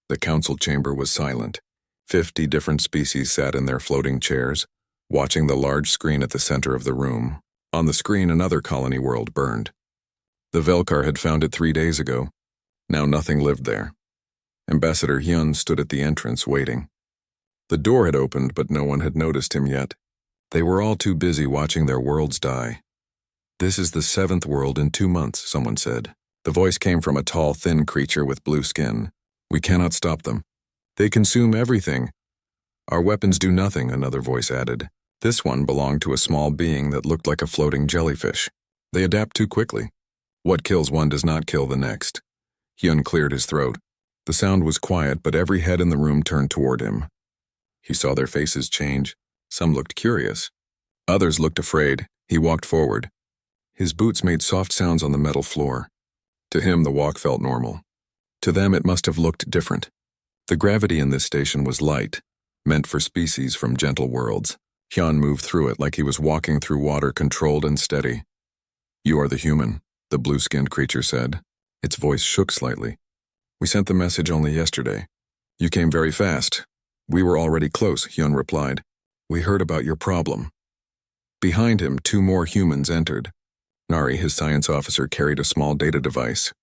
The council chamber was silent. 50 different species sat in their floating chairs, watching the large screen at the center of the room. On the screen, another colony world burned. The Velkar had found it 3 days ago. Now nothing lived there. Ambassador Hyun stood at the entrance, waiting. The door had opened, but no one had noticed him yet. They were all too busy watching their worlds die. "This is the 7th world in 2 months," someone said. The voice came from a tall, thin creature with blue skin. "We cannot stop them. They consume everything." "Our weapons do nothing," another voice added. This one belonged to a small being that looked like a floating jellyfish. "They adapt too quickly. What kills one does not kill the next." Hyun cleared his throat. The sound was quiet, but every head in the room turned toward him. He saw their faces change. Some looked curious. Others looked afraid. He walked forward. His boots made soft sounds on the metal floor. To him, the walk felt normal. To them, it must have looked different. The gravity in this station was light, meant for species from gentle worlds. Hyun moved through it like he was walking through water, controlled and steady. "You are the human," the blue-skinned creature said. Its voice shook slightly. "We sent the message only yesterday. You came very fast." "We were already close," Hyun replied. "We heard about your problem." Behind him, 2 more humans entered. Nari, his science officer, carried a small data device.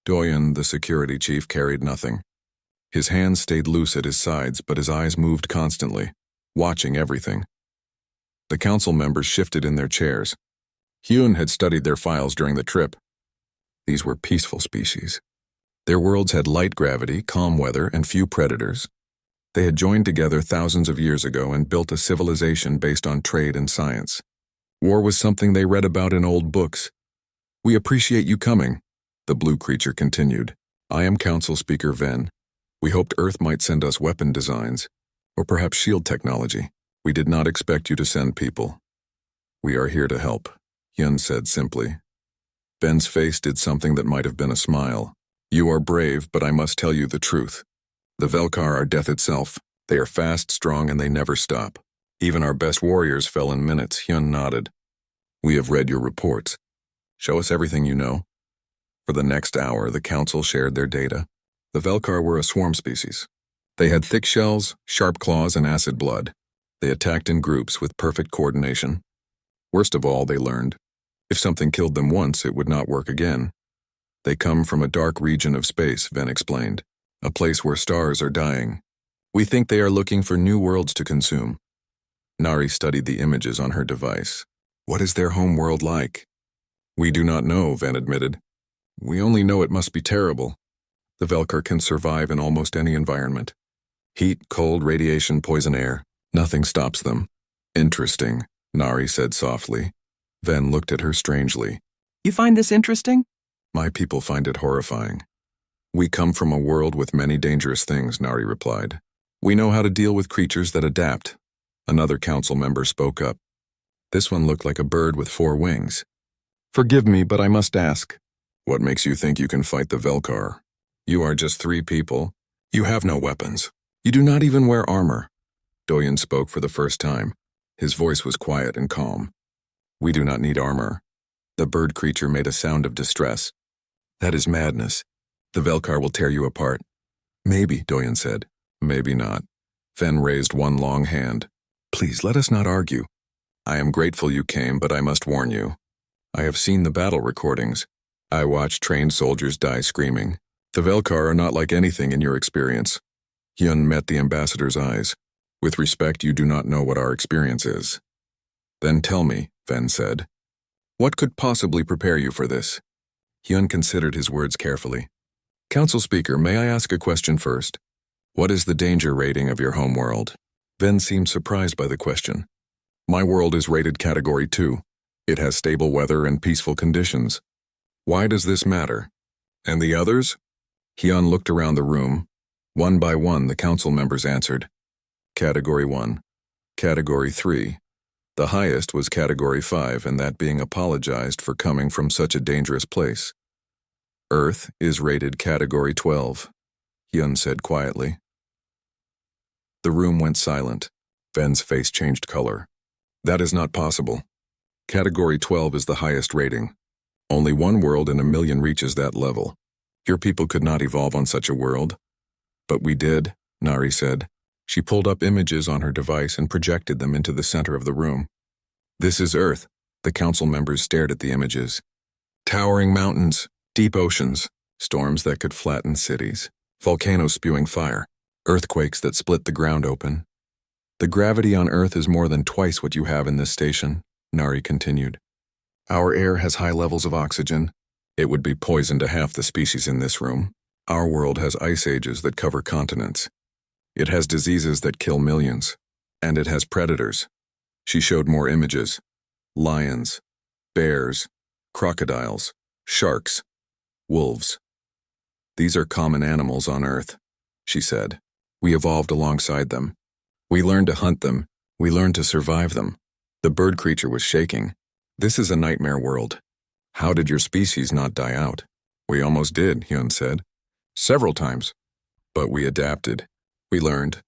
Doyen, the security chief, carried nothing. His hands stayed loose at his sides, but his eyes moved constantly, watching everything. The council members shifted in their chairs. Hyun had studied their files during the trip. These were peaceful species. Their worlds had light gravity, calm weather, and few predators. They had joined together thousands of years ago and built a civilization based on trade and science. War was something they read about in old books. "We appreciate you coming," the blue creature continued. "I am Council Speaker Ven. We hoped Earth might send us weapon designs, or perhaps shield technology. We did not expect you to send people. We are here to help," Hyun said simply. Ven's face did something that might have been a smile. "You are brave, but I must tell you the truth. The Velkar are death itself. They are fast, strong, and they never stop. Even our best warriors fell in minutes." Hyun nodded. "We have read your reports. Show us everything you know." For the next hour, the council shared their data. The Velkar were a swarm species. They had thick shells, sharp claws, and acid blood. They attacked in groups with perfect coordination. Worst of all, they learned, if something killed them once, it would not work again. "They come from a dark region of space," Ven explained. "A place where stars are dying. We think they are looking for new worlds to consume." Nari studied the images on her device. "What is their home world like?" "We do not know," Ven admitted. "We only know it must be terrible. The Velkar can survive in almost any environment. Heat, cold, radiation, poison air. Nothing stops them." "Interesting," Nari said softly. Ven looked at her strangely. "You find this interesting?" "My people find it horrifying. We come from a world with many dangerous things," Nari replied. "We know how to deal with creatures that adapt." Another council member spoke up. This one looked like a bird with 4 wings. "Forgive me, but I must ask. What makes you think you can fight the Velkar? You are just 3 people. You have no weapons. You do not even wear armor." Doyen spoke for the first time. His voice was quiet and calm. "We do not need armor." The bird creature made a sound of distress. "That is madness. The Velkar will tear you apart." "Maybe," Doyen said. "Maybe not." Ven raised one long hand. "Please, let us not argue. I am grateful you came, but I must warn you. I have seen the battle recordings. I watched trained soldiers die screaming. The Velkar are not like anything in your experience." Hyun met the ambassador's eyes. "With respect, you do not know what our experience is." "Then tell me," Ven said. "What could possibly prepare you for this?" Hyun considered his words carefully. "Council Speaker, may I ask a question first? What is the danger rating of your home world?" Ven seemed surprised by the question. "My world is rated Category 2. It has stable weather and peaceful conditions." "Why does this matter? And the others?" Hyun looked around the room. One by one, the council members answered. Category 1. Category 3. The highest was Category 5, and that being apologized for coming from such a dangerous place. "Earth is rated Category 12, Hyun said quietly. The room went silent. Ven's face changed color. "That is not possible. Category 12 is the highest rating. Only 1 world in a million reaches that level. Your people could not evolve on such a world." But we did, Nari said. She pulled up images on her device and projected them into the center of the room. This is Earth. The council members stared at the images. Towering mountains, deep oceans, storms that could flatten cities, volcanoes spewing fire, earthquakes that split the ground open. The gravity on Earth is more than twice what you have in this station, Nari continued. Our air has high levels of oxygen. It would be poison to half the species in this room. Our world has ice ages that cover continents. It has diseases that kill millions. And it has predators. She showed more images. Lions, bears, crocodiles, sharks, wolves. These are common animals on Earth, she said. We evolved alongside them. We learned to hunt them. We learned to survive them. The bird creature was shaking. This is a nightmare world. How did your species not die out? We almost did, Hyun said. Several times. But we adapted. We learned.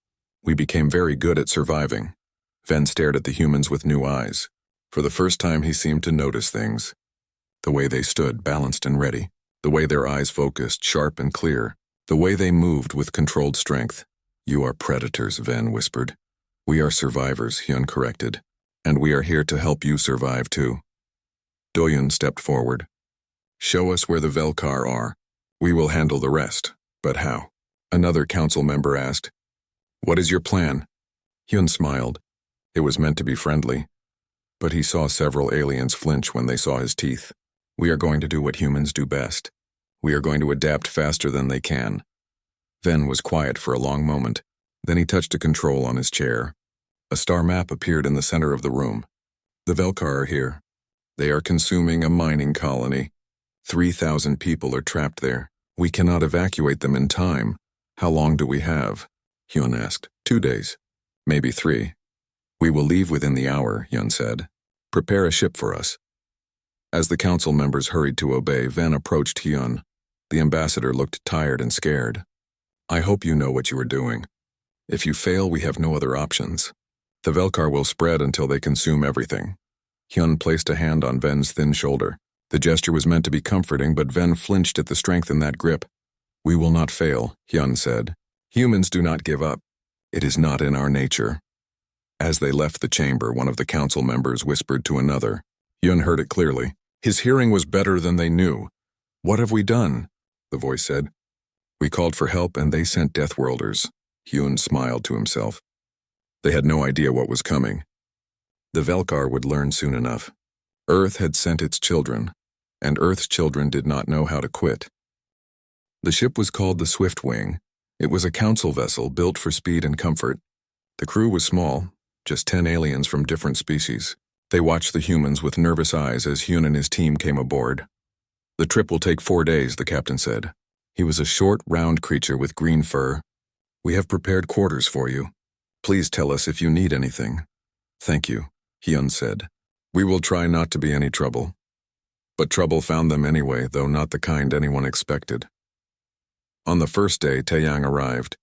We became very good at surviving. Ven stared at the humans with new eyes. For the first time he seemed to notice things. The way they stood, balanced and ready. The way their eyes focused, sharp and clear. The way they moved with controlled strength. You are predators, Ven whispered. We are survivors, Hyun corrected. And we are here to help you survive too. Doyun stepped forward. Show us where the Velkar are. We will handle the rest. But how? Another council member asked. What is your plan? Hyun smiled. It was meant to be friendly. But he saw several aliens flinch when they saw his teeth. We are going to do what humans do best. We are going to adapt faster than they can. Ven was quiet for a long moment. Then he touched a control on his chair. A star map appeared in the center of the room. The Velkar are here. They are consuming a mining colony. 3,000 people are trapped there. We cannot evacuate them in time. How long do we have? Hyun asked. 2 days. Maybe 3. We will leave within the hour, Hyun said. Prepare a ship for us. As the council members hurried to obey, Ven approached Hyun. The ambassador looked tired and scared. I hope you know what you are doing. If you fail, we have no other options. The Velkar will spread until they consume everything. Hyun placed a hand on Ven's thin shoulder. The gesture was meant to be comforting, but Ven flinched at the strength in that grip. We will not fail, Hyun said. Humans do not give up. It is not in our nature. As they left the chamber, one of the council members whispered to another. Hyun heard it clearly. His hearing was better than they knew. What have we done? The voice said. We called for help and they sent Deathworlders. Hyun smiled to himself. They had no idea what was coming. The Velkar would learn soon enough. Earth had sent its children, and Earth's children did not know how to quit. The ship was called the Swiftwing. It was a council vessel built for speed and comfort. The crew was small, just 10 aliens from different species. They watched the humans with nervous eyes as Hyun and his team came aboard. The trip will take 4 days, the captain said. He was a short, round creature with green fur. We have prepared quarters for you. Please tell us if you need anything. Thank you, Hyun said. We will try not to be any trouble. But trouble found them anyway, though not the kind anyone expected. On the first day, Taeyang arrived.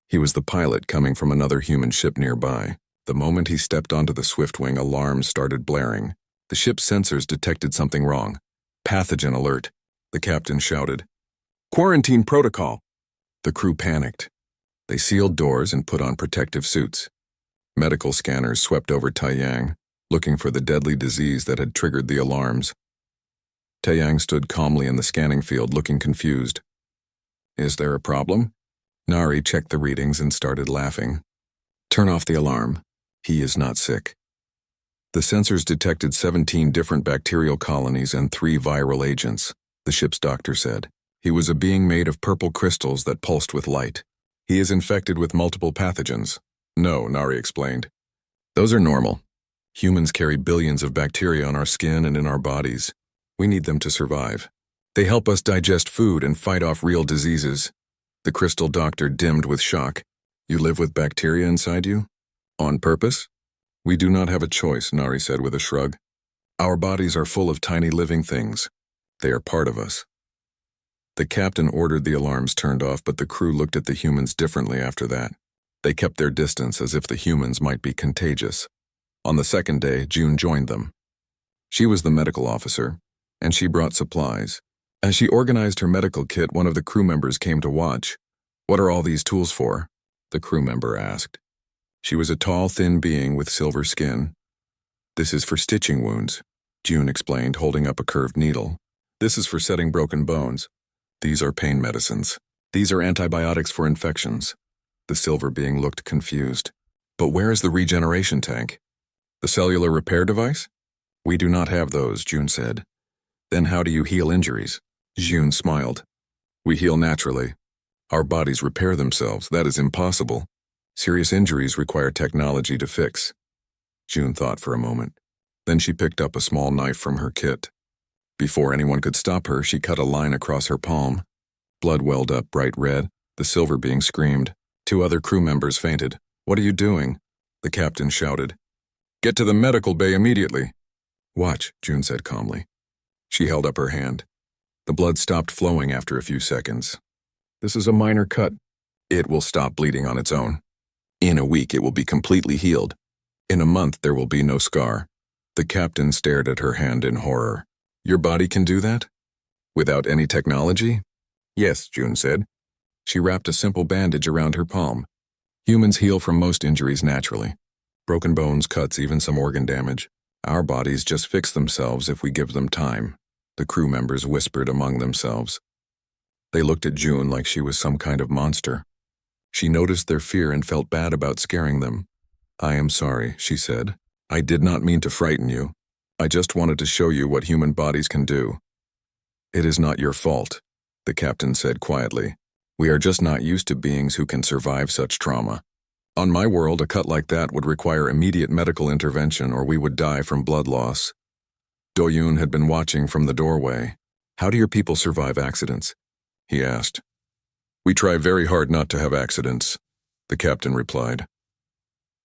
He was the pilot coming from another human ship nearby. The moment he stepped onto the Swiftwing, alarms started blaring. The ship's sensors detected something wrong. Pathogen alert, the captain shouted. Quarantine protocol. The crew panicked. They sealed doors and put on protective suits. Medical scanners swept over Taeyang, looking for the deadly disease that had triggered the alarms. Taeyang stood calmly in the scanning field, looking confused. Is there a problem? Nari checked the readings and started laughing. Turn off the alarm. He is not sick. The sensors detected 17 different bacterial colonies and 3 viral agents, the ship's doctor said. He was a being made of purple crystals that pulsed with light. He is infected with multiple pathogens. No, Nari explained. Those are normal. Humans carry billions of bacteria on our skin and in our bodies. We need them to survive. They help us digest food and fight off real diseases. The crystal doctor dimmed with shock. You live with bacteria inside you? On purpose? We do not have a choice, Nari said with a shrug. Our bodies are full of tiny living things. They are part of us. The captain ordered the alarms turned off, but the crew looked at the humans differently after that. They kept their distance as if the humans might be contagious. On the second day, June joined them. She was the medical officer, and she brought supplies. As she organized her medical kit, one of the crew members came to watch. What are all these tools for? The crew member asked. She was a tall, thin being with silver skin. This is for stitching wounds, June explained, holding up a curved needle. This is for setting broken bones. These are pain medicines. These are antibiotics for infections. The silver being looked confused. But where is the regeneration tank? The cellular repair device? We do not have those, June said. Then how do you heal injuries? June smiled. We heal naturally. Our bodies repair themselves. That is impossible. Serious injuries require technology to fix. June thought for a moment. Then she picked up a small knife from her kit. Before anyone could stop her, she cut a line across her palm. Blood welled up bright red. The silver being screamed. 2 other crew members fainted. What are you doing? The captain shouted. Get to the medical bay immediately. Watch, June said calmly. She held up her hand. The blood stopped flowing after a few seconds. This is a minor cut. It will stop bleeding on its own. In a week, it will be completely healed. In a month, there will be no scar. The captain stared at her hand in horror. Your body can do that? Without any technology? Yes, June said. She wrapped a simple bandage around her palm. Humans heal from most injuries naturally. Broken bones, cuts, even some organ damage. Our bodies just fix themselves if we give them time, the crew members whispered among themselves. They looked at June like she was some kind of monster. She noticed their fear and felt bad about scaring them. I am sorry, she said. I did not mean to frighten you. I just wanted to show you what human bodies can do. It is not your fault, the captain said quietly. We are just not used to beings who can survive such trauma. On my world, a cut like that would require immediate medical intervention or we would die from blood loss. Do-yoon had been watching from the doorway. How do your people survive accidents? He asked. We try very hard not to have accidents, the captain replied.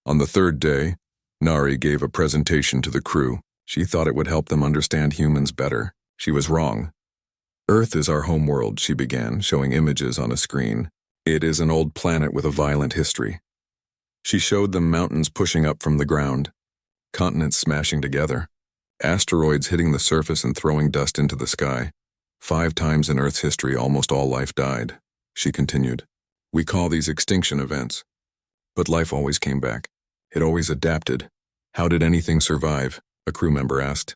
On the 3rd day, Nari gave a presentation to the crew. She thought it would help them understand humans better. She was wrong. Earth is our home world, she began, showing images on a screen. It is an old planet with a violent history. She showed them mountains pushing up from the ground, continents smashing together, asteroids hitting the surface and throwing dust into the sky. 5 times in Earth's history, almost all life died, she continued. We call these extinction events. But life always came back. It always adapted. How did anything survive? A crew member asked.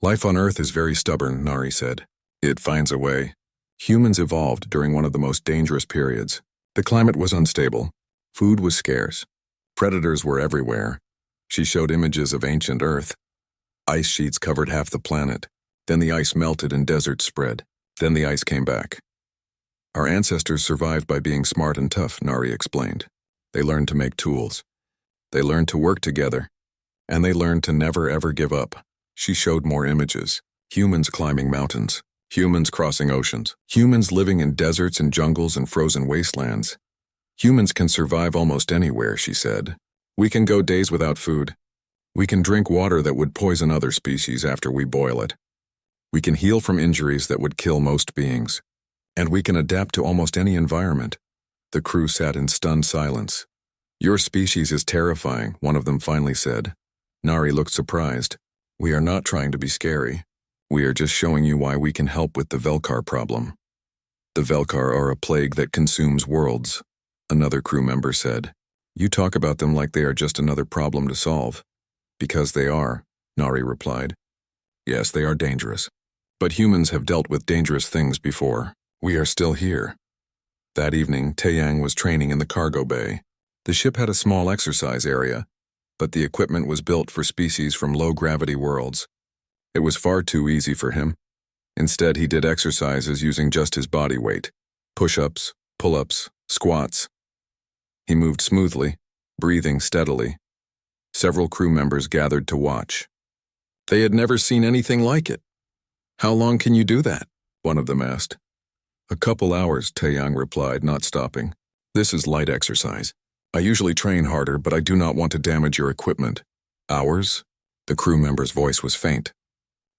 Life on Earth is very stubborn, Nari said. It finds a way. Humans evolved during one of the most dangerous periods. The climate was unstable. Food was scarce. Predators were everywhere. She showed images of ancient Earth. Ice sheets covered half the planet. Then the ice melted and deserts spread. Then the ice came back. Our ancestors survived by being smart and tough, Nari explained. They learned to make tools. They learned to work together. And they learned to never ever give up. She showed more images. Humans climbing mountains. Humans crossing oceans. Humans living in deserts and jungles and frozen wastelands. Humans can survive almost anywhere, she said. We can go days without food. We can drink water that would poison other species after we boil it. We can heal from injuries that would kill most beings. And we can adapt to almost any environment. The crew sat in stunned silence. Your species is terrifying, one of them finally said. Nari looked surprised. We are not trying to be scary. We are just showing you why we can help with the Velkar problem. The Velkar are a plague that consumes worlds, another crew member said. You talk about them like they are just another problem to solve. Because they are, Nari replied. Yes, they are dangerous. But humans have dealt with dangerous things before. We are still here. That evening, Taeyang was training in the cargo bay. The ship had a small exercise area, but the equipment was built for species from low-gravity worlds. It was far too easy for him. Instead, he did exercises using just his body weight. Push-ups, pull-ups, squats. He moved smoothly, breathing steadily. Several crew members gathered to watch. They had never seen anything like it. How long can you do that? One of them asked. A couple hours, Taeyang replied, not stopping. This is light exercise. I usually train harder, but I do not want to damage your equipment. Hours? The crew member's voice was faint.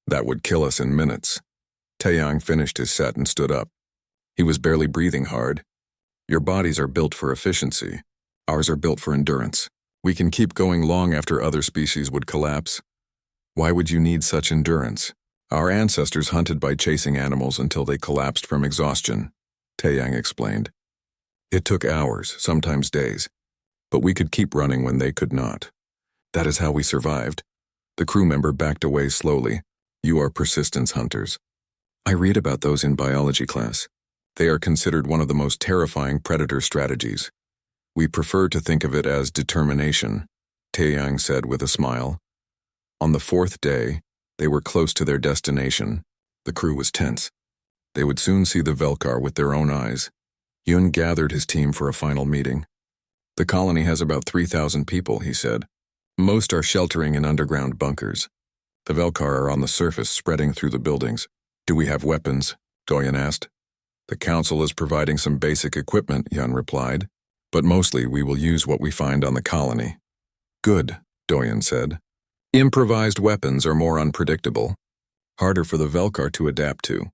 That would kill us in minutes. Taeyang finished his set and stood up. He was barely breathing hard. Your bodies are built for efficiency. Ours are built for endurance. We can keep going long after other species would collapse. Why would you need such endurance? Our ancestors hunted by chasing animals until they collapsed from exhaustion, Taeyang explained. It took hours, sometimes days, but we could keep running when they could not. That is how we survived. The crew member backed away slowly. You are persistence hunters. I read about those in biology class. They are considered one of the most terrifying predator strategies. We prefer to think of it as determination, Taeyang said with a smile. On the fourth day, they were close to their destination. The crew was tense. They would soon see the Velkar with their own eyes. Yun gathered his team for a final meeting. The colony has about 3,000 people, he said. Most are sheltering in underground bunkers. The Velkar are on the surface, spreading through the buildings. Do we have weapons? Doyen asked. The council is providing some basic equipment, Yun replied. But mostly we will use what we find on the colony. Good, Doyen said. Improvised weapons are more unpredictable, harder for the Velkar to adapt to.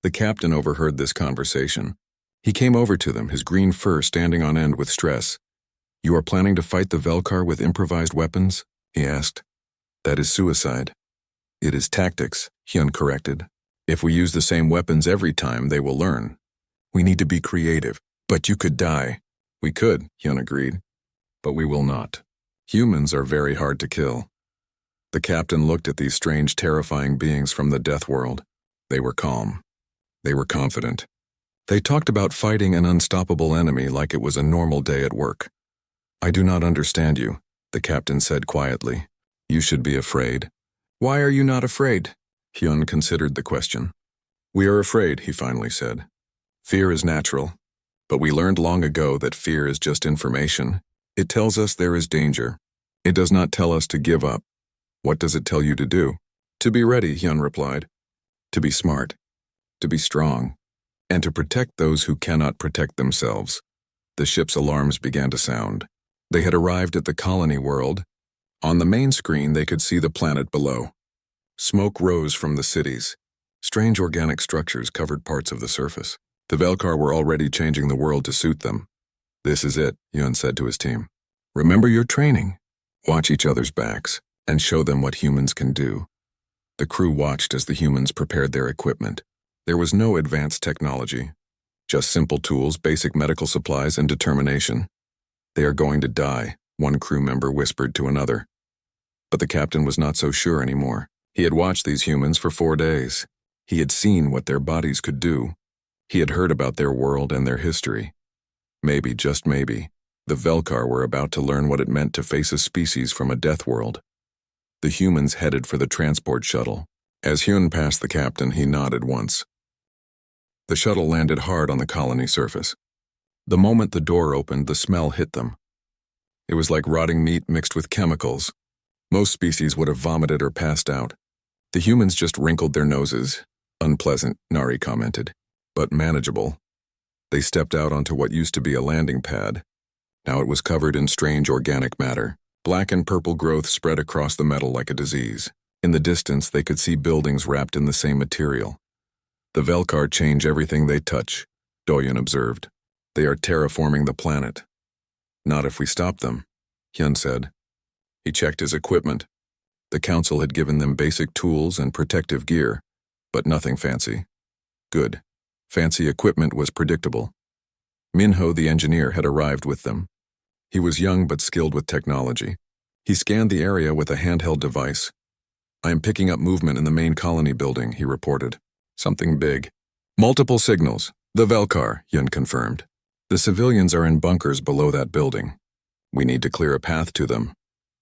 The captain overheard this conversation. He came over to them, his green fur standing on end with stress. You are planning to fight the Velkar with improvised weapons? He asked. That is suicide. It is tactics, Hyun corrected. If we use the same weapons every time, they will learn. We need to be creative. But you could die. We could, Hyun agreed. But we will not. Humans are very hard to kill. The captain looked at these strange, terrifying beings from the death world. They were calm. They were confident. They talked about fighting an unstoppable enemy like it was a normal day at work. I do not understand you, the captain said quietly. You should be afraid. Why are you not afraid? Hyun considered the question. We are afraid, he finally said. Fear is natural. But we learned long ago that fear is just information. It tells us there is danger. It does not tell us to give up. What does it tell you to do? To be ready, Hyun replied. To be smart. To be strong. And to protect those who cannot protect themselves. The ship's alarms began to sound. They had arrived at the colony world. On the main screen, they could see the planet below. Smoke rose from the cities. Strange organic structures covered parts of the surface. The Velkar were already changing the world to suit them. This is it, Yun said to his team. Remember your training. Watch each other's backs and show them what humans can do. The crew watched as the humans prepared their equipment. There was no advanced technology, just simple tools, basic medical supplies, and determination. They are going to die, one crew member whispered to another. But the captain was not so sure anymore. He had watched these humans for 4 days. He had seen what their bodies could do. He had heard about their world and their history. Maybe, just maybe, the Velkar were about to learn what it meant to face a species from a death world. The humans headed for the transport shuttle. As Hyun passed the captain, he nodded once. The shuttle landed hard on the colony surface. The moment the door opened, the smell hit them. It was like rotting meat mixed with chemicals. Most species would have vomited or passed out. The humans just wrinkled their noses. Unpleasant, Nari commented, but manageable. They stepped out onto what used to be a landing pad. Now it was covered in strange organic matter. Black and purple growth spread across the metal like a disease. In the distance, they could see buildings wrapped in the same material. The Velkar change everything they touch, Doyen observed. They are terraforming the planet. Not if we stop them, Hyun said. He checked his equipment. The council had given them basic tools and protective gear, but nothing fancy. Good. Fancy equipment was predictable. Minho, the engineer, had arrived with them. He was young but skilled with technology. He scanned the area with a handheld device. I am picking up movement in the main colony building, he reported. Something big. Multiple signals. The Velkar, Yun confirmed. The civilians are in bunkers below that building. We need to clear a path to them.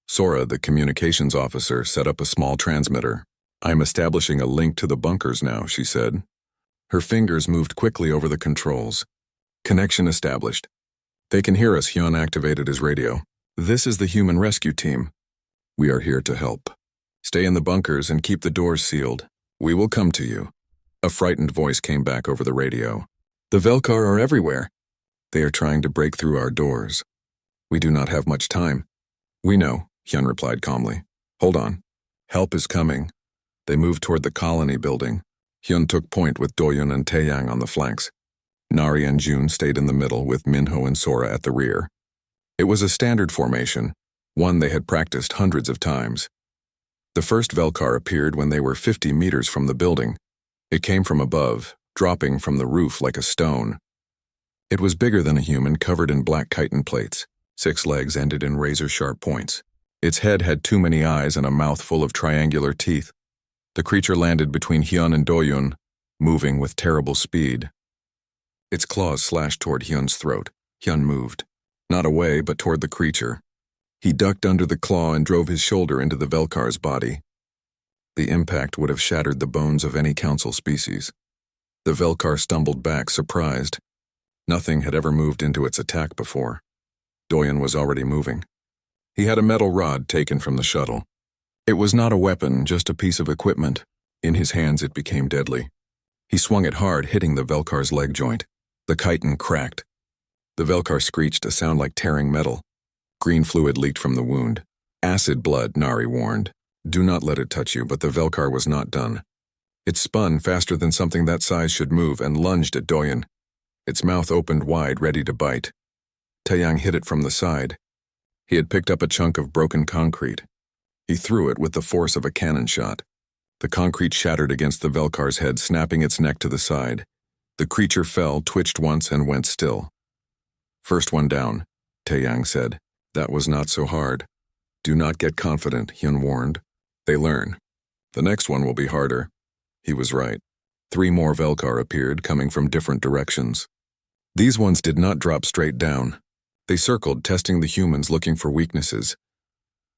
Sora, the communications officer, set up a small transmitter. I'm establishing a link to the bunkers now, she said. Her fingers moved quickly over the controls. Connection established. They can hear us, Hyun activated his radio. This is the human rescue team. We are here to help. Stay in the bunkers and keep the doors sealed. We will come to you. A frightened voice came back over the radio. The Velkar are everywhere. They are trying to break through our doors. We do not have much time. We know, Hyun replied calmly. Hold on. Help is coming. They moved toward the colony building. Hyun took point with Doyun and Taeyang on the flanks. Nari and Jun stayed in the middle with Minho and Sora at the rear. It was a standard formation, one they had practiced hundreds of times. The first Velkar appeared when they were 50 meters from the building. It came from above, dropping from the roof like a stone. It was bigger than a human, covered in black chitin plates. 6 legs ended in razor-sharp points. Its head had too many eyes and a mouth full of triangular teeth. The creature landed between Hyun and Doyun, moving with terrible speed. Its claws slashed toward Hyun's throat. Hyun moved. Not away, but toward the creature. He ducked under the claw and drove his shoulder into the Velkar's body. The impact would have shattered the bones of any council species. The Velkar stumbled back, surprised. Nothing had ever moved into its attack before. Doyun was already moving. He had a metal rod taken from the shuttle. It was not a weapon, just a piece of equipment. In his hands it became deadly. He swung it hard, hitting the Velkar's leg joint. The chitin cracked. The Velkar screeched, a sound like tearing metal. Green fluid leaked from the wound. Acid blood, Nari warned. Do not let it touch you, but the Velkar was not done. It spun faster than something that size should move and lunged at Doyun. Its mouth opened wide, ready to bite. Taeyang hit it from the side. He had picked up a chunk of broken concrete. He threw it with the force of a cannon shot. The concrete shattered against the Velkar's head, snapping its neck to the side. The creature fell, twitched once, and went still. First one down, Taeyang said. That was not so hard. Do not get confident, Hyun warned. They learn. The next one will be harder. He was right. 3 more Velkar appeared, coming from different directions. These ones did not drop straight down. They circled, testing the humans, looking for weaknesses.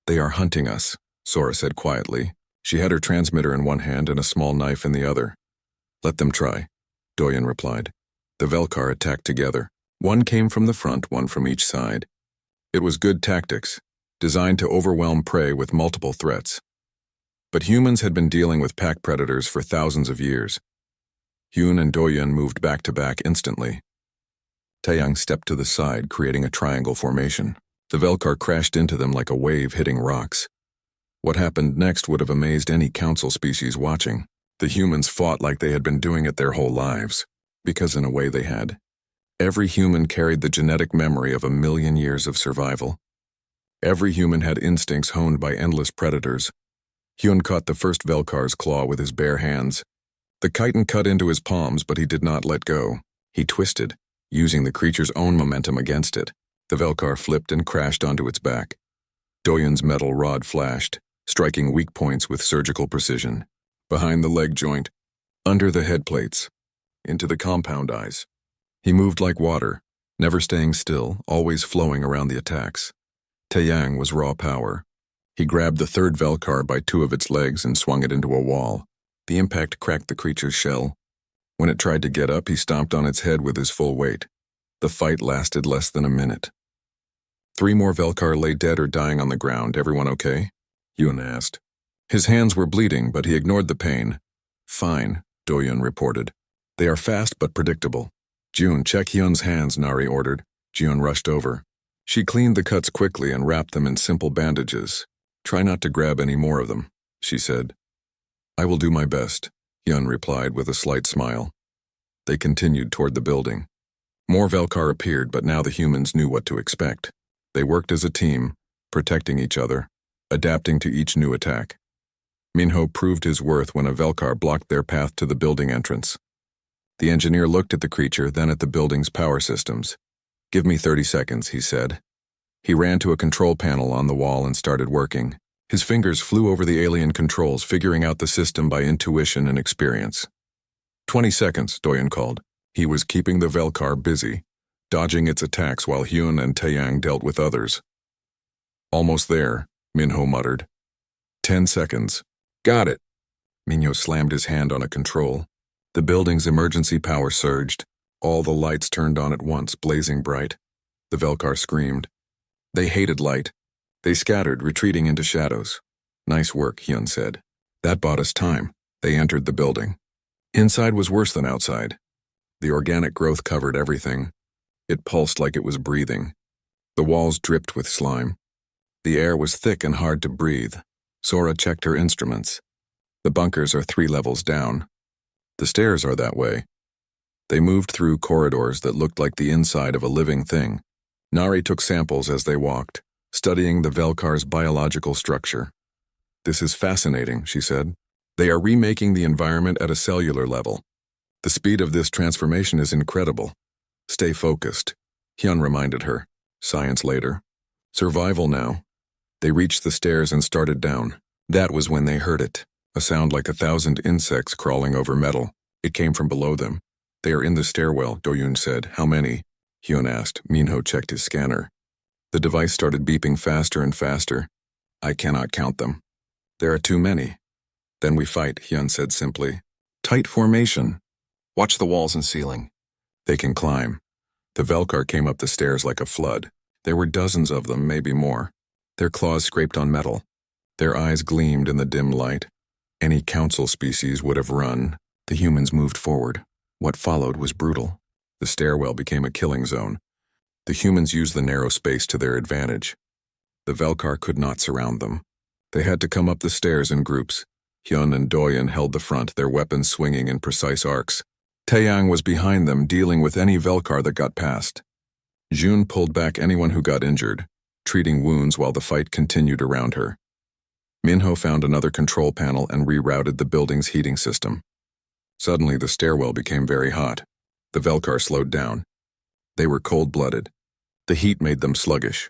They are hunting us, Sora said quietly. She had her transmitter in one hand and a small knife in the other. Let them try, Doyun replied. The Velkar attacked together. One came from the front, one from each side. It was good tactics, designed to overwhelm prey with multiple threats. But humans had been dealing with pack predators for thousands of years. Hyun and Doyun moved back to back instantly. Taeyang stepped to the side, creating a triangle formation. The Velkar crashed into them like a wave hitting rocks. What happened next would have amazed any council species watching. The humans fought like they had been doing it their whole lives, because in a way they had. Every human carried the genetic memory of 1,000,000 years of survival. Every human had instincts honed by endless predators. Hyun caught the first Velkar's claw with his bare hands. The chitin cut into his palms, but he did not let go. He twisted, using the creature's own momentum against it. The Velkar flipped and crashed onto its back. Doyun's metal rod flashed, striking weak points with surgical precision. Behind the leg joint, under the head plates, into the compound eyes. He moved like water, never staying still, always flowing around the attacks. Taeyang was raw power. He grabbed the third Velkar by 2 of its legs and swung it into a wall. The impact cracked the creature's shell. When it tried to get up, he stomped on its head with his full weight. The fight lasted less than a minute. 3 more Velkar lay dead or dying on the ground. Everyone okay? Hyun asked. His hands were bleeding, but he ignored the pain. Fine, Doyun reported. They are fast but predictable. June, check Hyun's hands, Nari ordered. June rushed over. She cleaned the cuts quickly and wrapped them in simple bandages. Try not to grab any more of them, she said. I will do my best, Hyun replied with a slight smile. They continued toward the building. More Velkar appeared, but now the humans knew what to expect. They worked as a team, protecting each other, adapting to each new attack. Minho proved his worth when a Velkar blocked their path to the building entrance. The engineer looked at the creature, then at the building's power systems. Give me 30 seconds, he said. He ran to a control panel on the wall and started working. His fingers flew over the alien controls, figuring out the system by intuition and experience. 20 seconds, Doyun called. He was keeping the Velkar busy, dodging its attacks while Hyun and Taeyang dealt with others. Almost there, Minho muttered. 10 seconds. Got it. Minho slammed his hand on a control. The building's emergency power surged. All the lights turned on at once, blazing bright. The Velkar screamed. They hated light. They scattered, retreating into shadows. Nice work, Hyun said. That bought us time. They entered the building. Inside was worse than outside. The organic growth covered everything. It pulsed like it was breathing. The walls dripped with slime. The air was thick and hard to breathe. Sora checked her instruments. The bunkers are 3 levels down. The stairs are that way. They moved through corridors that looked like the inside of a living thing. Nari took samples as they walked, studying the Velkar's biological structure. This is fascinating, she said. They are remaking the environment at a cellular level. The speed of this transformation is incredible. Stay focused, Hyun reminded her. Science later. Survival now. They reached the stairs and started down. That was when they heard it. A sound like 1,000 insects crawling over metal. It came from below them. They are in the stairwell, Doyoon said. How many? Hyun asked. Minho checked his scanner. The device started beeping faster and faster. I cannot count them. There are too many. Then we fight, Hyun said simply. Tight formation. Watch the walls and ceiling. They can climb. The Velkar came up the stairs like a flood. There were dozens of them, maybe more. Their claws scraped on metal. Their eyes gleamed in the dim light. Any council species would have run. The humans moved forward. What followed was brutal. The stairwell became a killing zone. The humans used the narrow space to their advantage. The Velkar could not surround them. They had to come up the stairs in groups. Hyun and Doyen held the front, their weapons swinging in precise arcs. Taeyang was behind them, dealing with any Velkar that got past. June pulled back anyone who got injured, treating wounds while the fight continued around her. Minho found another control panel and rerouted the building's heating system. Suddenly, the stairwell became very hot. The Velkar slowed down. They were cold-blooded. The heat made them sluggish.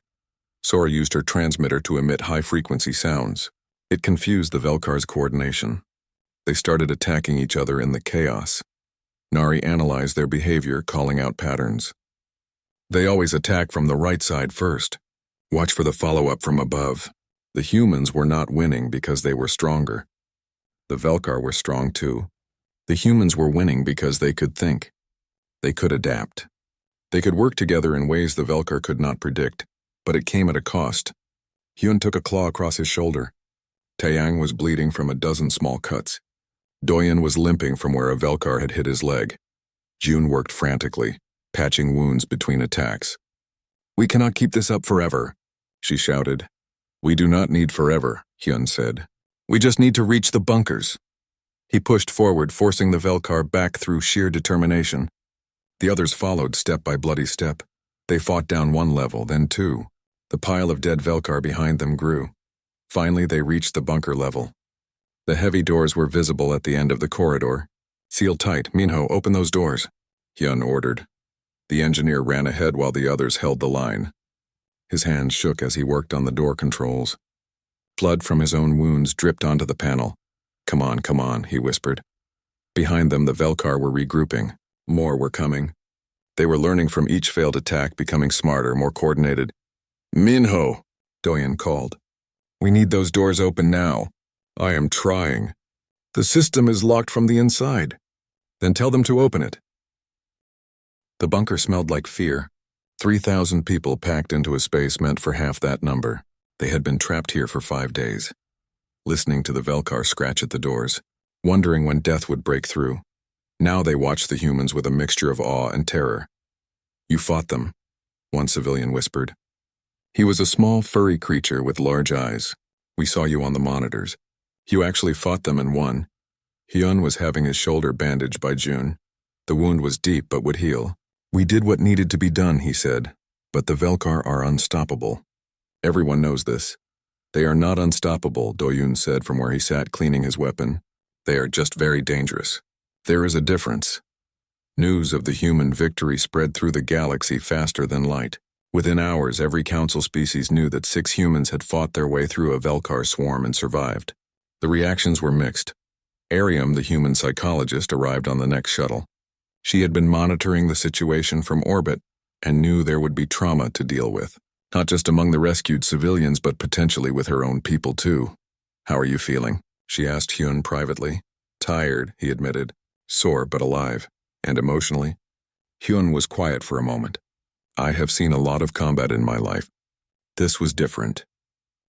Sora used her transmitter to emit high-frequency sounds. It confused the Velkar's coordination. They started attacking each other in the chaos. Nari analyzed their behavior, calling out patterns. They always attack from the right side first. Watch for the follow-up from above. The humans were not winning because they were stronger. The Velkar were strong too. The humans were winning because they could think. They could adapt. They could work together in ways the Velkar could not predict, but it came at a cost. Hyun took a claw across his shoulder. Taeyang was bleeding from a dozen small cuts. Doyen was limping from where a Velkar had hit his leg. June worked frantically, patching wounds between attacks. We cannot keep this up forever, she shouted. We do not need forever, Hyun said. We just need to reach the bunkers. He pushed forward, forcing the Velkar back through sheer determination. The others followed step by bloody step. They fought down one level, then two. The pile of dead Velkar behind them grew. Finally, they reached the bunker level. The heavy doors were visible at the end of the corridor. Seal tight, Minho, open those doors, Hyun ordered. The engineer ran ahead while the others held the line. His hands shook as he worked on the door controls. Blood from his own wounds dripped onto the panel. Come on, he whispered. Behind them, the Velkar were regrouping. More were coming. They were learning from each failed attack, becoming smarter, more coordinated. Minho, Doyen called. We need those doors open now. I am trying. The system is locked from the inside. Then tell them to open it. The bunker smelled like fear. 3,000 people packed into a space meant for half that number. They had been trapped here for 5 days. Listening to the Velkar scratch at the doors, wondering when death would break through. Now they watched the humans with a mixture of awe and terror. You fought them, one civilian whispered. He was a small, furry creature with large eyes. We saw you on the monitors. You actually fought them and won. Hyun was having his shoulder bandaged by June. The wound was deep but would heal. We did what needed to be done, he said. But the Velkar are unstoppable. Everyone knows this. They are not unstoppable, Doyoon said from where he sat cleaning his weapon. They are just very dangerous. There is a difference. News of the human victory spread through the galaxy faster than light. Within hours, every council species knew that 6 humans had fought their way through a Velkar swarm and survived. The reactions were mixed. Ariam, the human psychologist, arrived on the next shuttle. She had been monitoring the situation from orbit and knew there would be trauma to deal with, not just among the rescued civilians but potentially with her own people too. How are you feeling? She asked Hyun privately. Tired, he admitted. Sore but alive. And emotionally? Hyun was quiet for a moment. I have seen a lot of combat in my life. This was different.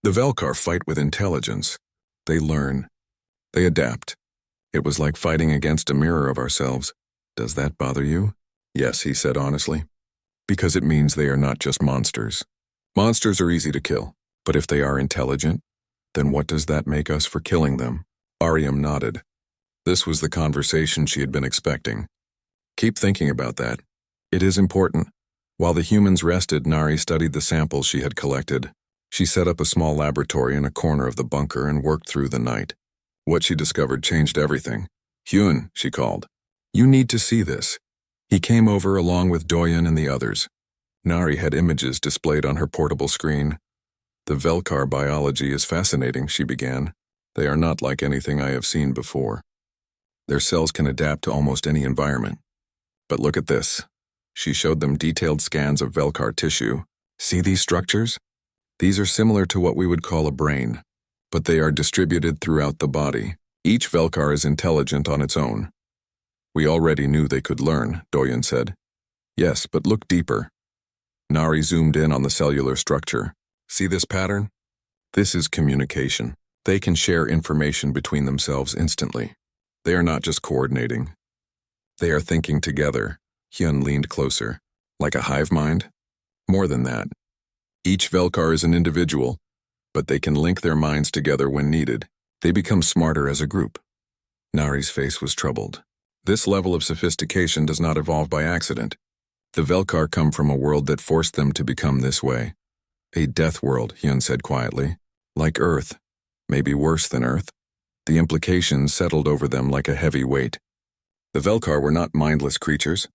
The Velkar fight with intelligence. They learn. They adapt. It was like fighting against a mirror of ourselves. Does that bother you? Yes, he said honestly. Because it means they are not just monsters. Monsters are easy to kill, but if they are intelligent, then what does that make us for killing them? Ariam nodded. This was the conversation she had been expecting. Keep thinking about that. It is important. While the humans rested, Nari studied the samples she had collected. She set up a small laboratory in a corner of the bunker and worked through the night. What she discovered changed everything. Hyun, she called. You need to see this. He came over along with Doyen and the others. Nari had images displayed on her portable screen. The Velkar biology is fascinating, she began. They are not like anything I have seen before. Their cells can adapt to almost any environment. But look at this. She showed them detailed scans of Velkar tissue. See these structures? These are similar to what we would call a brain, but they are distributed throughout the body. Each Velkar is intelligent on its own. We already knew they could learn, Doyen said. Yes, but look deeper. Nari zoomed in on the cellular structure. See this pattern? This is communication. They can share information between themselves instantly. They are not just coordinating. They are thinking together. Hyun leaned closer. Like a hive mind? More than that. Each Velkar is an individual, but they can link their minds together when needed. They become smarter as a group. Nari's face was troubled. This level of sophistication does not evolve by accident. The Velkar come from a world that forced them to become this way. A death world, Hyun said quietly. Like Earth. Maybe worse than Earth. The implications settled over them like a heavy weight. The Velkar were not mindless creatures.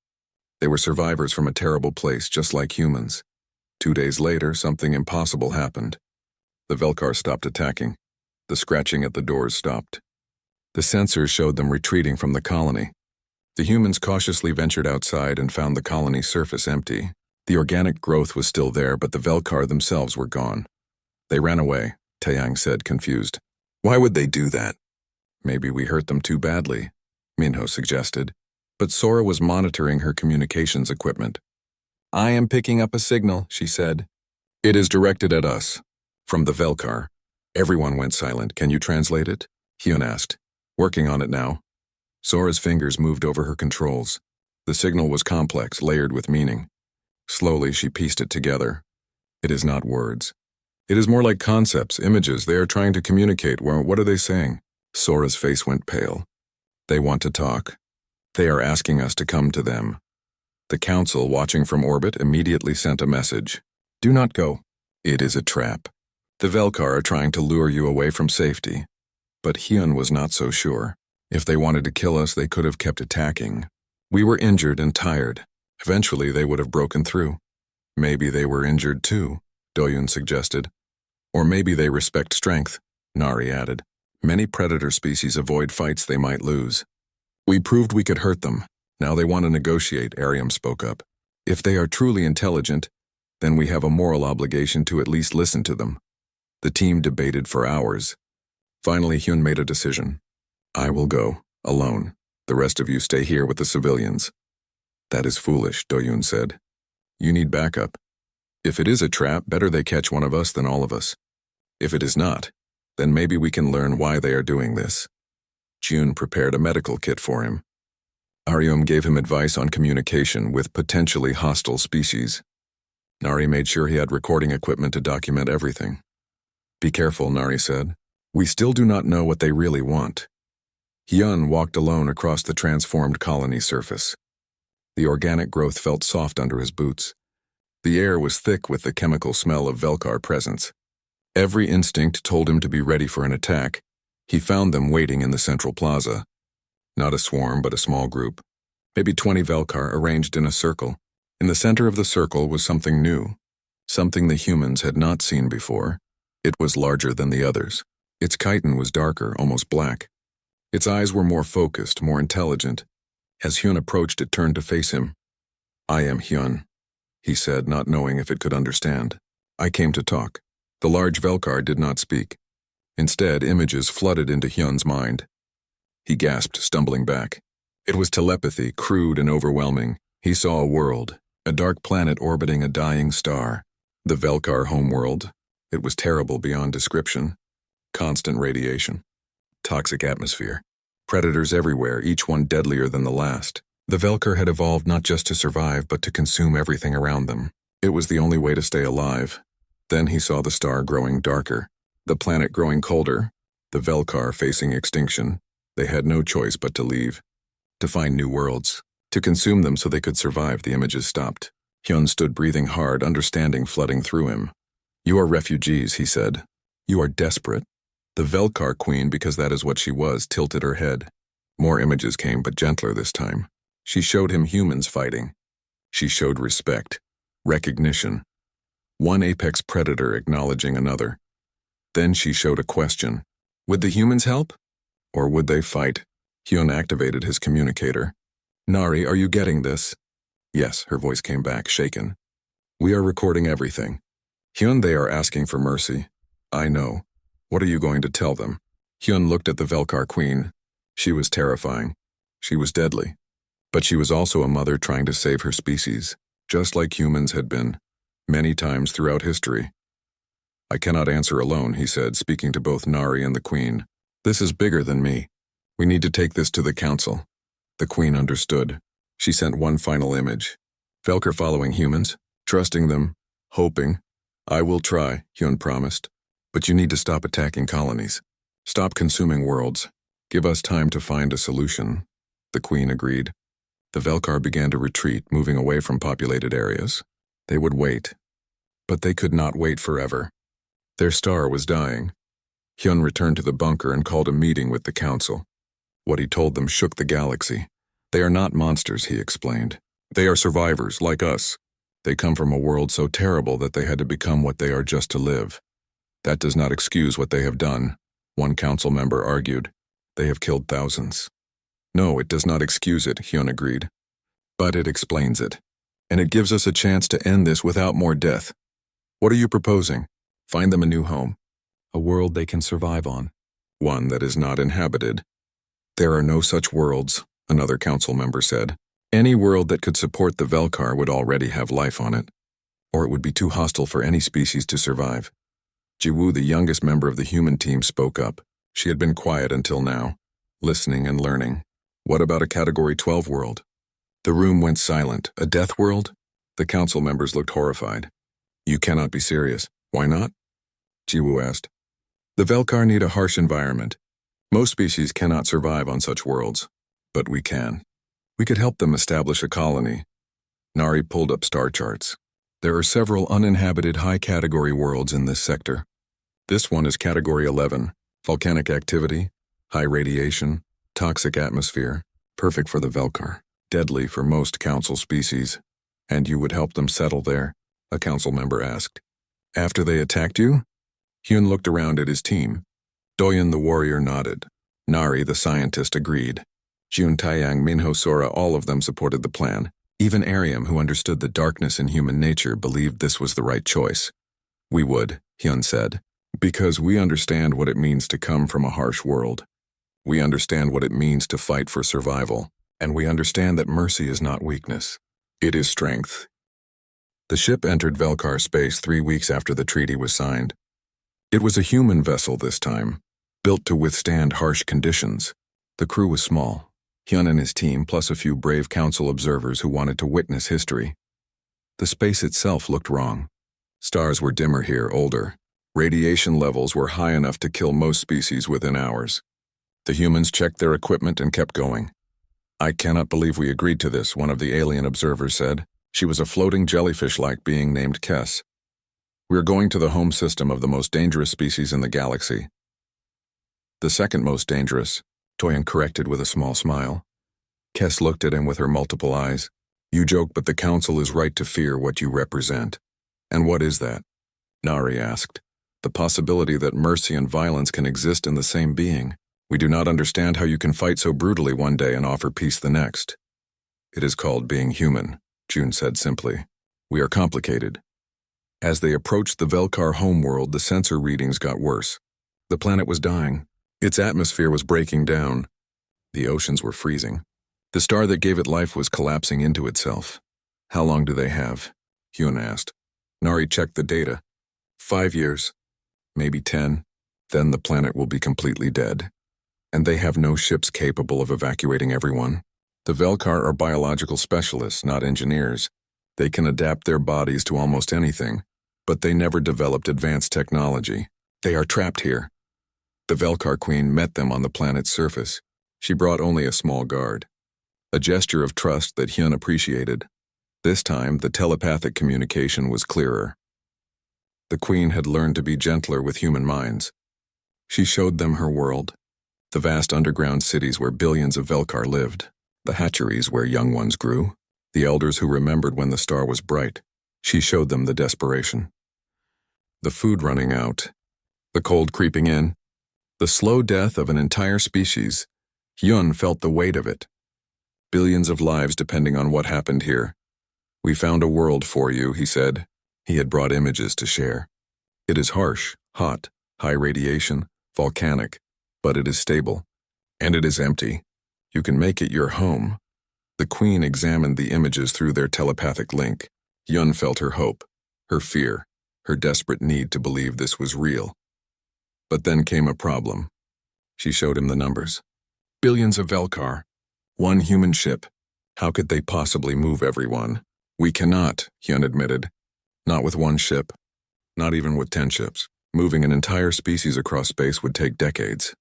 They were survivors from a terrible place, just like humans. 2 days later, something impossible happened. The Velkar stopped attacking. The scratching at the doors stopped. The sensors showed them retreating from the colony. The humans cautiously ventured outside and found the colony's surface empty. The organic growth was still there, but the Velkar themselves were gone. They ran away, Taeyang said, confused. Why would they do that? Maybe we hurt them too badly, Minho suggested. But Sora was monitoring her communications equipment. I am picking up a signal, she said. It is directed at us. From the Velkar. Everyone went silent. Can you translate it? Hyun asked. Working on it now. Sora's fingers moved over her controls. The signal was complex, layered with meaning. Slowly, she pieced it together. It is not words. It is more like concepts, images. They are trying to communicate. Well, what are they saying? Sora's face went pale. They want to talk. They are asking us to come to them. The council, watching from orbit, immediately sent a message. Do not go. It is a trap. The Velkar are trying to lure you away from safety. But Hyun was not so sure. If they wanted to kill us, they could have kept attacking. We were injured and tired. Eventually, they would have broken through. Maybe they were injured too, Doyun suggested. Or maybe they respect strength, Nari added. Many predator species avoid fights they might lose. We proved we could hurt them. Now they want to negotiate, Ariam spoke up. If they are truly intelligent, then we have a moral obligation to at least listen to them. The team debated for hours. Finally, Hyun made a decision. I will go, alone. The rest of you stay here with the civilians. That is foolish, Doyun said. You need backup. If it is a trap, better they catch one of us than all of us. If it is not, then maybe we can learn why they are doing this. June prepared a medical kit for him. Arium gave him advice on communication with potentially hostile species. Nari made sure he had recording equipment to document everything. Be careful, Nari said. We still do not know what they really want. Hyun walked alone across the transformed colony surface. The organic growth felt soft under his boots. The air was thick with the chemical smell of Velkar presence. Every instinct told him to be ready for an attack. He found them waiting in the central plaza. Not a swarm, but a small group. Maybe 20 Velkar arranged in a circle. In the center of the circle was something new. Something the humans had not seen before. It was larger than the others. Its chitin was darker, almost black. Its eyes were more focused, more intelligent. As Hyun approached, it turned to face him. I am Hyun, he said, not knowing if it could understand. I came to talk. The large Velkar did not speak. Instead, images flooded into Hyun's mind. He gasped, stumbling back. It was telepathy, crude and overwhelming. He saw a world, a dark planet orbiting a dying star. The Velkar homeworld. It was terrible beyond description. Constant radiation. Toxic atmosphere. Predators everywhere, each one deadlier than the last. The Velkar had evolved not just to survive, but to consume everything around them. It was the only way to stay alive. Then he saw the star growing darker, the planet growing colder, the Velkar facing extinction. They had no choice but to leave, to find new worlds, to consume them so they could survive. The images stopped. Hyun stood breathing hard, understanding flooding through him. You are refugees, he said. You are desperate. The Velkar queen, because that is what she was, tilted her head. More images came, but gentler this time. She showed him humans fighting. She showed respect, recognition. One apex predator acknowledging another. Then she showed a question. Would the humans help? Or would they fight? Hyun activated his communicator. Nari, are you getting this? Yes, her voice came back, shaken. We are recording everything. Hyun, they are asking for mercy. I know. What are you going to tell them? Hyun looked at the Velkar Queen. She was terrifying. She was deadly. But she was also a mother trying to save her species, just like humans had been, many times throughout history. I cannot answer alone, he said, speaking to both Nari and the Queen. This is bigger than me. We need to take this to the council. The Queen understood. She sent one final image. Velkar following humans, trusting them, hoping. I will try, Hyun promised. But you need to stop attacking colonies. Stop consuming worlds. Give us time to find a solution. The Queen agreed. The Velkar began to retreat, moving away from populated areas. They would wait. But they could not wait forever. Their star was dying. Hyun returned to the bunker and called a meeting with the council. What he told them shook the galaxy. They are not monsters, he explained. They are survivors, like us. They come from a world so terrible that they had to become what they are just to live. That does not excuse what they have done, one council member argued. They have killed thousands. No, it does not excuse it, Hyun agreed. But it explains it. And it gives us a chance to end this without more death. What are you proposing? Find them a new home. A world they can survive on. One that is not inhabited. There are no such worlds, another council member said. Any world that could support the Velkar would already have life on it. Or it would be too hostile for any species to survive. Jiwoo, the youngest member of the human team, spoke up. She had been quiet until now, listening and learning. What about a Category 12 world? The room went silent. A death world? The council members looked horrified. You cannot be serious. Why not? Jiwoo asked. The Velkar need a harsh environment. Most species cannot survive on such worlds. But we can. We could help them establish a colony. Nari pulled up star charts. There are several uninhabited high-category worlds in this sector. This one is Category 11. Volcanic activity, high radiation, toxic atmosphere, perfect for the Velkar, deadly for most council species. And you would help them settle there? A council member asked. After they attacked you? Hyun looked around at his team. Doyeon the warrior nodded. Nari the scientist agreed. Jun Taeyang, Minho Sora, all of them supported the plan. Even Ariam, who understood the darkness in human nature, believed this was the right choice. We would, Hyun said, because we understand what it means to come from a harsh world. We understand what it means to fight for survival, and we understand that mercy is not weakness. It is strength. The ship entered Velkar space 3 weeks after the treaty was signed. It was a human vessel this time, built to withstand harsh conditions. The crew was small. Hyun and his team, plus a few brave council observers who wanted to witness history. The space itself looked wrong. Stars were dimmer here, older. Radiation levels were high enough to kill most species within hours. The humans checked their equipment and kept going. I cannot believe we agreed to this, one of the alien observers said. She was a floating jellyfish-like being named Kess. We are going to the home system of the most dangerous species in the galaxy. The second most dangerous, Toyin corrected with a small smile. Kess looked at him with her multiple eyes. You joke, but the council is right to fear what you represent. And what is that? Nari asked. The possibility that mercy and violence can exist in the same being. We do not understand how you can fight so brutally one day and offer peace the next. It is called being human, June said simply. We are complicated. As they approached the Velkar homeworld, the sensor readings got worse. The planet was dying. Its atmosphere was breaking down. The oceans were freezing. The star that gave it life was collapsing into itself. How long do they have? Hyun asked. Nari checked the data. 5 years. Maybe 10. Then the planet will be completely dead. And they have no ships capable of evacuating everyone. The Velkar are biological specialists, not engineers. They can adapt their bodies to almost anything, but they never developed advanced technology. They are trapped here. The Velkar Queen met them on the planet's surface. She brought only a small guard. A gesture of trust that Hyun appreciated. This time, the telepathic communication was clearer. The Queen had learned to be gentler with human minds. She showed them her world, the vast underground cities where billions of Velkar lived. the hatcheries where young ones grew, the elders who remembered when the star was bright. She showed them the desperation. The food running out, the cold creeping in, the slow death of an entire species. Hyun felt the weight of it. Billions of lives depending on what happened here. "We found a world for you," he said. He had brought images to share. "It is harsh, hot, high radiation, volcanic, but it is stable. And it is empty. You can make it your home." The Queen examined the images through their telepathic link. Hyun felt her hope, her fear, her desperate need to believe this was real. But then came a problem. She showed him the numbers. Billions of Velkar. One human ship. How could they possibly move everyone? "We cannot," Hyun admitted. "Not with one ship. Not even with 10 ships. Moving an entire species across space would take decades."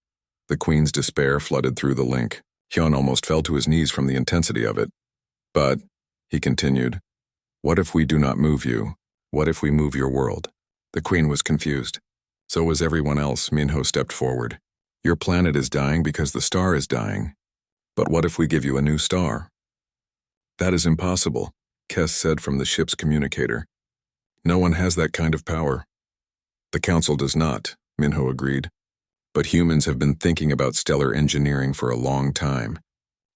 The Queen's despair flooded through the link. Hyun almost fell to his knees from the intensity of it. "But," he continued, "what if we do not move you? What if we move your world?" The Queen was confused. So was everyone else. Minho stepped forward. "Your planet is dying because the star is dying. But what if we give you a new star?" "That is impossible," Kes said from the ship's communicator. "No one has that kind of power." "The Council does not," Minho agreed. "But humans have been thinking about stellar engineering for a long time.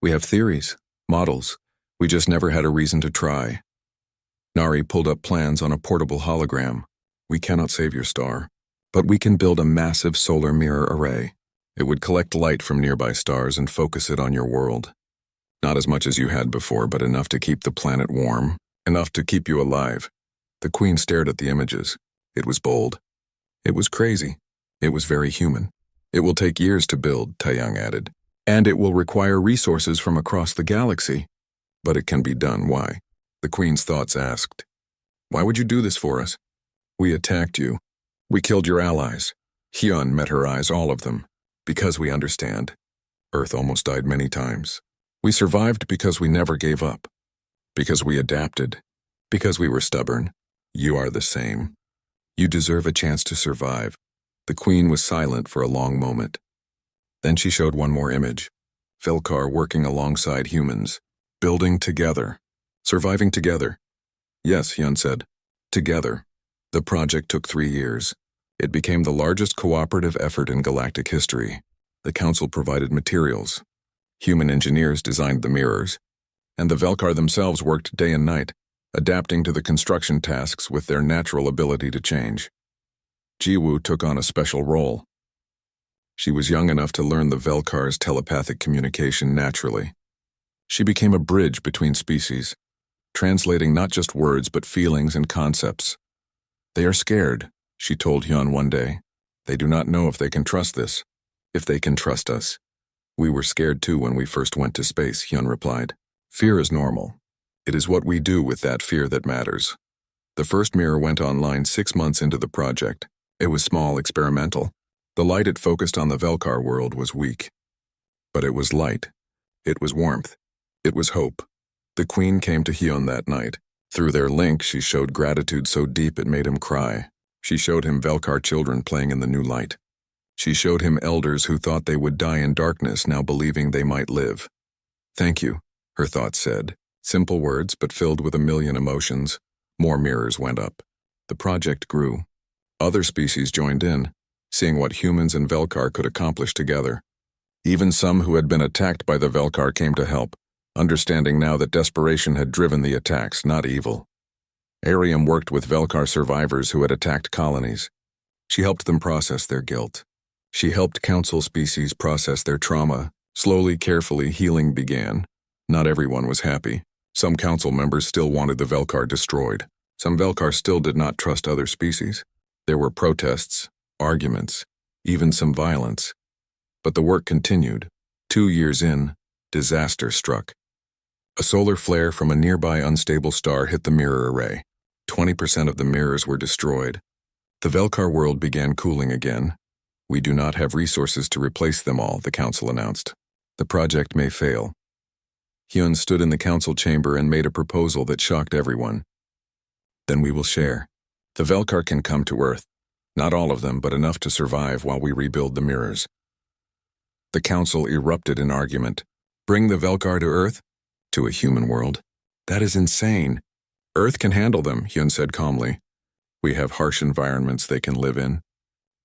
We have theories, models. We just never had a reason to try." Nari pulled up plans on a portable hologram. "We cannot save your star, but we can build a massive solar mirror array. It would collect light from nearby stars and focus it on your world. Not as much as you had before, but enough to keep the planet warm, enough to keep you alive." The Queen stared at the images. It was bold. It was crazy. It was very human. "It will take years to build," Taeyang added. "And it will require resources from across the galaxy. But it can be done. Why?" The Queen's thoughts asked. "Why would you do this for us?" "We attacked you. We killed your allies." Hyun met her eyes, all of them. "Because we understand. Earth almost died many times. We survived because we never gave up. Because we adapted. Because we were stubborn. You are the same. You deserve a chance to survive." The Queen was silent for a long moment. Then she showed one more image. Velkar working alongside humans. Building together. Surviving together. "Yes," Hyun said. "Together." The project took 3 years. It became the largest cooperative effort in galactic history. The Council provided materials. Human engineers designed the mirrors. And the Velkar themselves worked day and night, adapting to the construction tasks with their natural ability to change. Jiwoo took on a special role. She was young enough to learn the Velkar's telepathic communication naturally. She became a bridge between species, translating not just words but feelings and concepts. "They are scared," she told Hyun one day. "They do not know if they can trust this, if they can trust us." "We were scared too when we first went to space," Hyun replied. "Fear is normal. It is what we do with that fear that matters." The first mirror went online 6 months into the project. It was small, experimental. The light it focused on the Velkar world was weak. But it was light. It was warmth. It was hope. The Queen came to Hyun that night. Through their link, she showed gratitude so deep it made him cry. She showed him Velkar children playing in the new light. She showed him elders who thought they would die in darkness now believing they might live. "Thank you," her thoughts said. Simple words, but filled with a million emotions. More mirrors went up. The project grew. Other species joined in, seeing what humans and Velkar could accomplish together. Even some who had been attacked by the Velkar came to help, understanding now that desperation had driven the attacks, not evil. Ariam worked with Velkar survivors who had attacked colonies. She helped them process their guilt. She helped Council species process their trauma. Slowly, carefully, healing began. Not everyone was happy. Some Council members still wanted the Velkar destroyed. Some Velkar still did not trust other species. There were protests, arguments, even some violence. But the work continued. 2 years in, disaster struck. A solar flare from a nearby unstable star hit the mirror array. 20% of the mirrors were destroyed. The Velkar world began cooling again. "We do not have resources to replace them all," the Council announced. "The project may fail." Hyun stood in the Council chamber and made a proposal that shocked everyone. "Then we will share. The Velkar can come to Earth. Not all of them, but enough to survive while we rebuild the mirrors." The Council erupted in argument. Bring the Velkar to Earth? To a human world? That is insane. Earth can handle them, Hyun said calmly. We have harsh environments they can live in.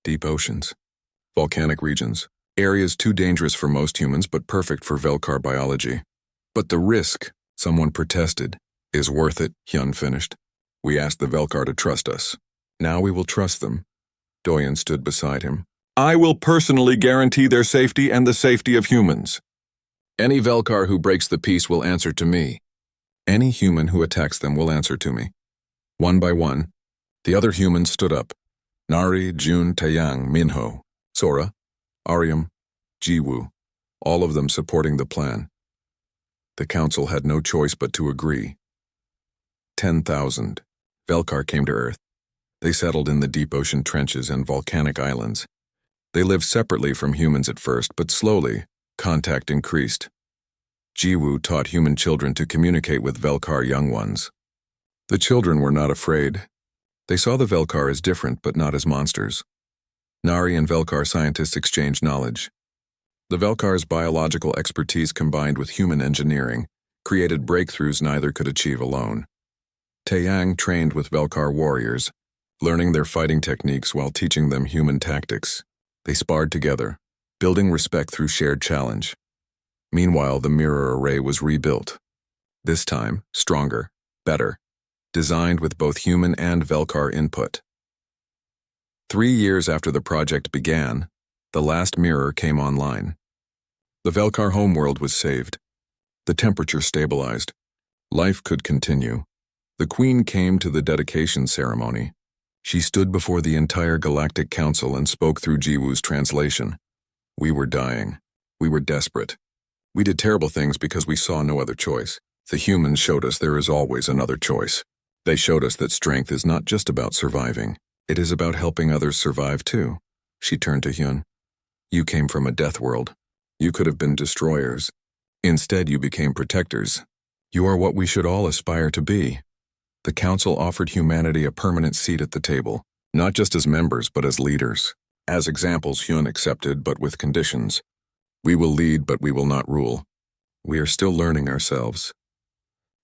Deep oceans. Volcanic regions. Areas too dangerous for most humans but perfect for Velkar biology. But the risk, someone protested, is worth it, Hyun finished. We asked the Velkar to trust us. Now we will trust them. Doyen stood beside him. I will personally guarantee their safety and the safety of humans. Any Velkar who breaks the peace will answer to me. Any human who attacks them will answer to me. One by one, the other humans stood up. Nari, Jun, Taeyang, Minho, Sora, Aryam, Jiwoo, all of them supporting the plan. The council had no choice but to agree. 10,000. Velkar came to Earth. They settled in the deep ocean trenches and volcanic islands. They lived separately from humans at first, but slowly, contact increased. Jiwoo taught human children to communicate with Velkar young ones. The children were not afraid. They saw the Velkar as different, but not as monsters. Nari and Velkar scientists exchanged knowledge. The Velkar's biological expertise combined with human engineering created breakthroughs neither could achieve alone. Taeyang trained with Velkar warriors, learning their fighting techniques while teaching them human tactics. They sparred together, building respect through shared challenge. Meanwhile, the mirror array was rebuilt. This time, stronger, better, designed with both human and Velkar input. 3 years after the project began, the last mirror came online. The Velkar homeworld was saved. The temperature stabilized. Life could continue. The Queen came to the dedication ceremony. She stood before the entire Galactic Council and spoke through Jiwoo's translation. We were dying. We were desperate. We did terrible things because we saw no other choice. The humans showed us there is always another choice. They showed us that strength is not just about surviving. It is about helping others survive too. She turned to Hyun. You came from a death world. You could have been destroyers. Instead, you became protectors. You are what we should all aspire to be. The Council offered humanity a permanent seat at the table, not just as members but as leaders. As examples, Hyun accepted, but with conditions. We will lead, but we will not rule. We are still learning ourselves.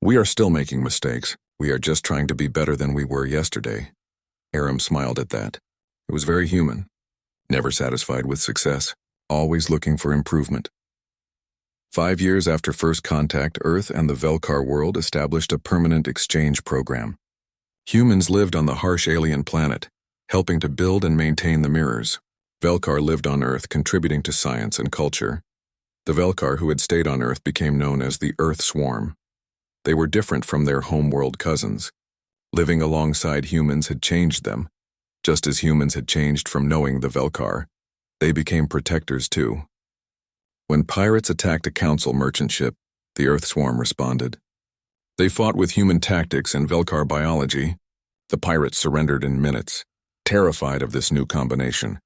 We are still making mistakes. We are just trying to be better than we were yesterday. Aram smiled at that. It was very human. Never satisfied with success. Always looking for improvement. 5 years after first contact, Earth and the Velkar world established a permanent exchange program. Humans lived on the harsh alien planet, helping to build and maintain the mirrors. Velkar lived on Earth, contributing to science and culture. The Velkar who had stayed on Earth became known as the Earth Swarm. They were different from their homeworld cousins. Living alongside humans had changed them, just as humans had changed from knowing the Velkar. They became protectors too. When pirates attacked a council merchant ship, the Earth Swarm responded. They fought with human tactics and Velkar biology. The pirates surrendered in minutes, terrified of this new combination.